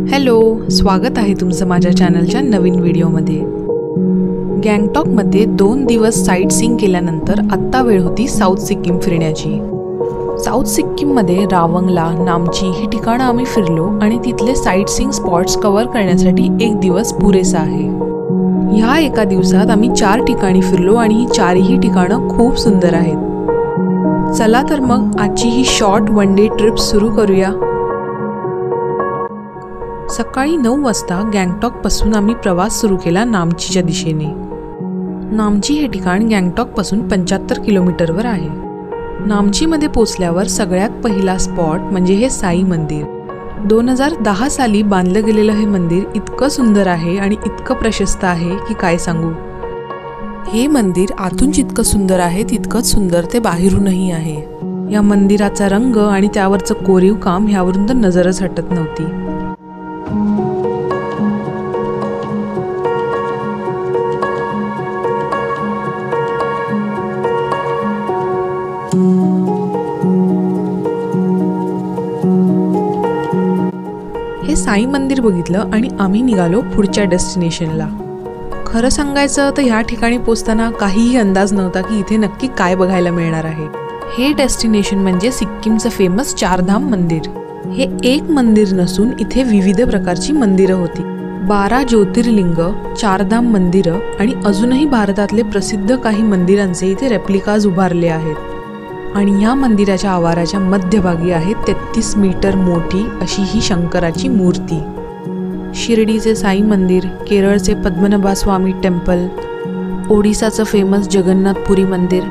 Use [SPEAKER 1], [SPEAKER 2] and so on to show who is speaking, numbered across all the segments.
[SPEAKER 1] Hello, स्वागत आहे तुमचं माझ्या चॅनलच्या नवीन व्हिडिओमध्ये। गँगटॉकमध्ये 2 दिवस साईट सीइंग केल्यानंतर आत्ता वेळ होती साऊथ सिक्कीम फिरण्याची। साऊथ सिक्कीममध्ये रावंगला, नामची ही ठिकाणं आम्ही फिरलो आणि तिथले साईट सीइंग स्पॉट्स कव्हर करण्यासाठी 1 दिवस पुरेसा आहे। ह्या एका दिवसात आम्ही 4 ठिकाणी फिरलो आणि ही 4ही ठिकाणं खूप सुंदर आहेत। चला तर मग आजची ही शॉर्ट 1 डे ट्रिप सुरू करूया। सकाळी 9 वाजता गँगटॉकपासून आम्ही प्रवास सुरू केला नामचीच्या दिशेने। नामची हे ठिकाण गँगटॉकपासून 75 किलोमीटरवर आहे। नामचीमध्ये पोचल्यावर सगळ्यात पहिला स्पॉट म्हणजे हे साई मंदिर। 2010 साली बांधलं गेलेलं हे मंदिर इतकं सुंदर आहे आणि इतकं प्रशस्त आहे की काय सांगू। हे मंदिर आतून जितकं सुंदर आहे तितकंच सुंदर ते बाहेरूनही आहे। या मंदिराचा रंग आणि त्यावरचं कोरीव काम ह्यावरून तर नजरच हटत नव्हती। हे साई मंदिर बघितलं आणि आम्ही निघालो पुढच्या डेस्टिनेशनला। खरं सांगायचं तर ह्या ठिकाणी पोचताना काहीही अंदाज नव्हता की इथे नक्की काय बघायला मिळणार आहे। हे डेस्टिनेशन म्हणजे सिक्कीमचं फेमस चारधाम मंदिर। हे एक मंदिर नसून इथे विविध प्रकारची मंदिरं होती। 12 ज्योतिर्लिंग, चारधाम मंदिरं आणि अजूनही भारतातले प्रसिद्ध काही मंदिरांचे इथे रेप्लिकाज उभारले आहेत। आणि या मंदिराच्या आवाराच्या मध्यभागी आहे 33 मीटर मोठी अशी ही शंकराची मूर्ती। शिर्डीचे साई मंदिर, केरळचे पद्मनाभस्वामी टेम्पल, ओडिसाचं फेमस जगन्नाथपुरी मंदिर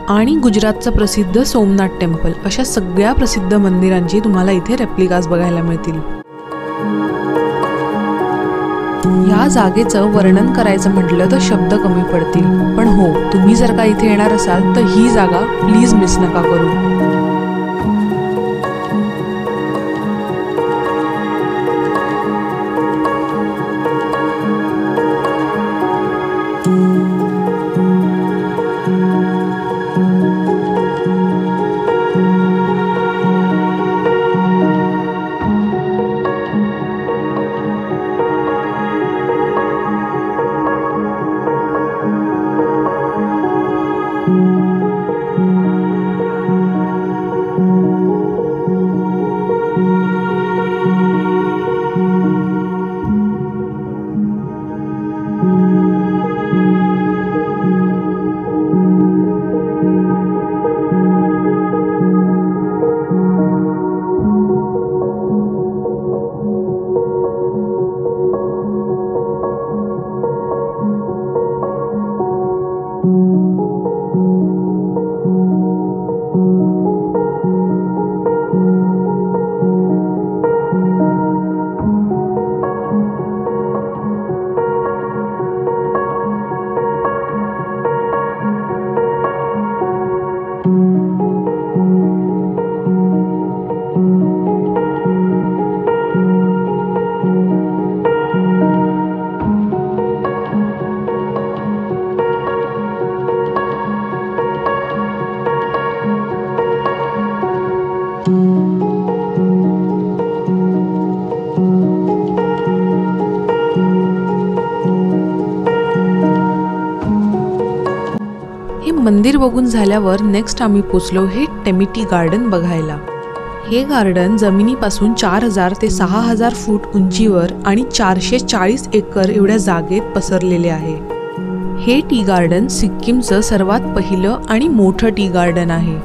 [SPEAKER 1] आणि गुजरातचं प्रसिद्ध सोमनाथ टेम्पल अशा सगळ्या प्रसिद्ध मंदिरांची तुम्हाला इथे रेप्लिकाज बघायला मिळतील। या जागेचं वर्णन करायचं म्हटलं तर शब्द कमी पडतील, पण हो, तुम्ही जर का इथे येणार असाल तर ही जागा प्लीज मिस नका करू। मंदिर बघून झाल्यावर नेक्स्ट आम्ही पोचलो हे टेमिटी गार्डन बघायला। हे गार्डन जमिनीपासून 4000 ते 6000 फूट उंचीवर आणि 440 एकर एवढ्या जागेत पसरलेले आहे। हे टी गार्डन सिक्कीमचं सर्वात पहिलं आणि मोठं टी गार्डन आहे।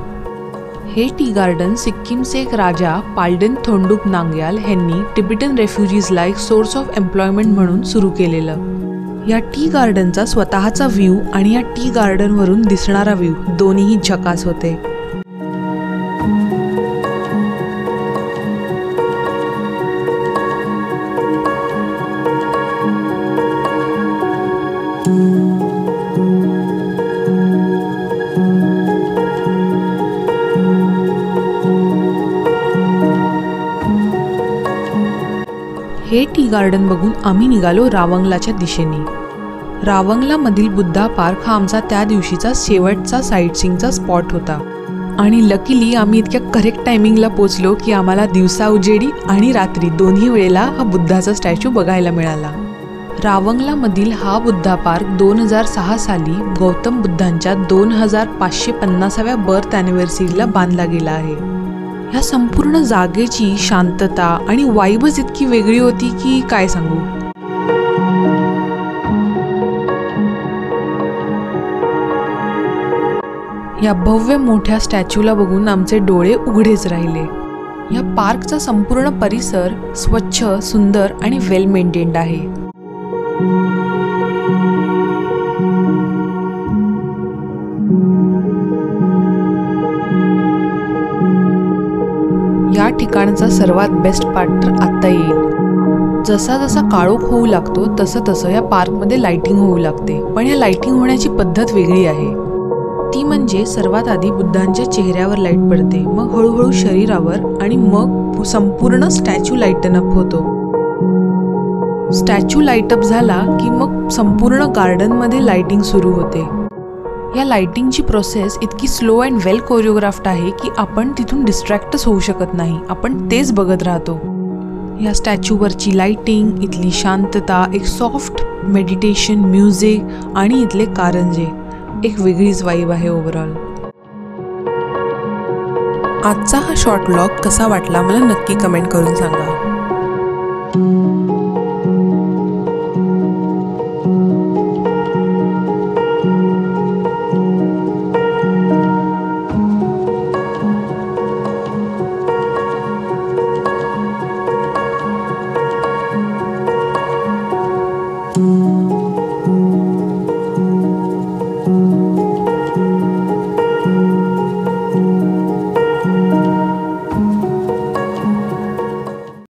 [SPEAKER 1] हे टी गार्डन सिक्कीमचे एक राजा पाल्डेन थोंडुप नांग्याल यांनी तिबेटन रेफ्युजीजला एक सोर्स ऑफ एम्प्लॉयमेंट म्हणून सुरू केलेलं। या टी गार्डनचा स्वतःचा व्ह्यू आणि या टी गार्डनवरून दिसणारा व्ह्यू दोन्हीही झकास होते। हे टी गार्डन बघून आम्ही निघालो रावंगलाच्या दिशेने। रावंगला मधील बुद्धा पार्क हा आमचा त्या दिवशीचा शेवटचा साईट सीइंगचा स्पॉट होता आणि लकीली आम्ही इतक्या करेक्ट टायमिंगला पोचलो की आम्हाला दिवसा उजेडी आणि रात्री दोन्ही वेळेला हा बुद्धाचा स्टॅच्यू बघायला मिळाला. रावंगलामधील हा बुद्धा पार्क 2006 साली गौतम बुद्धांच्या 2550व्या बर्थ ॲनिव्हर्सरीला बांधला गेला आहे. ह्या संपूर्ण जागेची शांतता आणि वाईबच इतकी वेगळी होती की काय सांगू. या भव्य मोठ्या स्टॅच्यूला बघून आमचे डोळे उघडेच राहिले. या पार्कचा संपूर्ण परिसर स्वच्छ, सुंदर आणि वेल मेंटेन्ड आहे. या ठिकाणचा सर्वात बेस्ट पार्ट तर आत्ता येईल. जसा जसा काळोख होऊ लागतो तसं तसं या पार्कमध्ये लाइटिंग होऊ लागते. पण या लाइटिंग होण्याची पद्धत वेगळी आहे. ती म्हणजे सर्वात आधी बुद्धांच्या चेहऱ्यावर लाईट पडते, मग हळूहळू शरीरावर आणि मग संपूर्ण स्टॅच्यू लाईटन अप होतो. स्टॅच्यू लाईट अप झाला की मग संपूर्ण गार्डनमध्ये लाइटिंग सुरू होते. या लाइटिंगची प्रोसेस इतकी स्लो अँड वेल कोरिओग्राफ्ड आहे की आपण तिथून डिस्ट्रॅक्टच होऊ शकत नाही. आपण तेच बघत राहतो. या स्टॅच्यूवरची लाइटिंग, इथली शांतता, एक सॉफ्ट मेडिटेशन म्युझिक आणि इथले कारंजे, एक वेगळीच वाईब आहे ओव्हरऑल. आजचा हा शॉर्ट व्लॉग कसा वाटला मला नक्की कमेंट करून सांगा.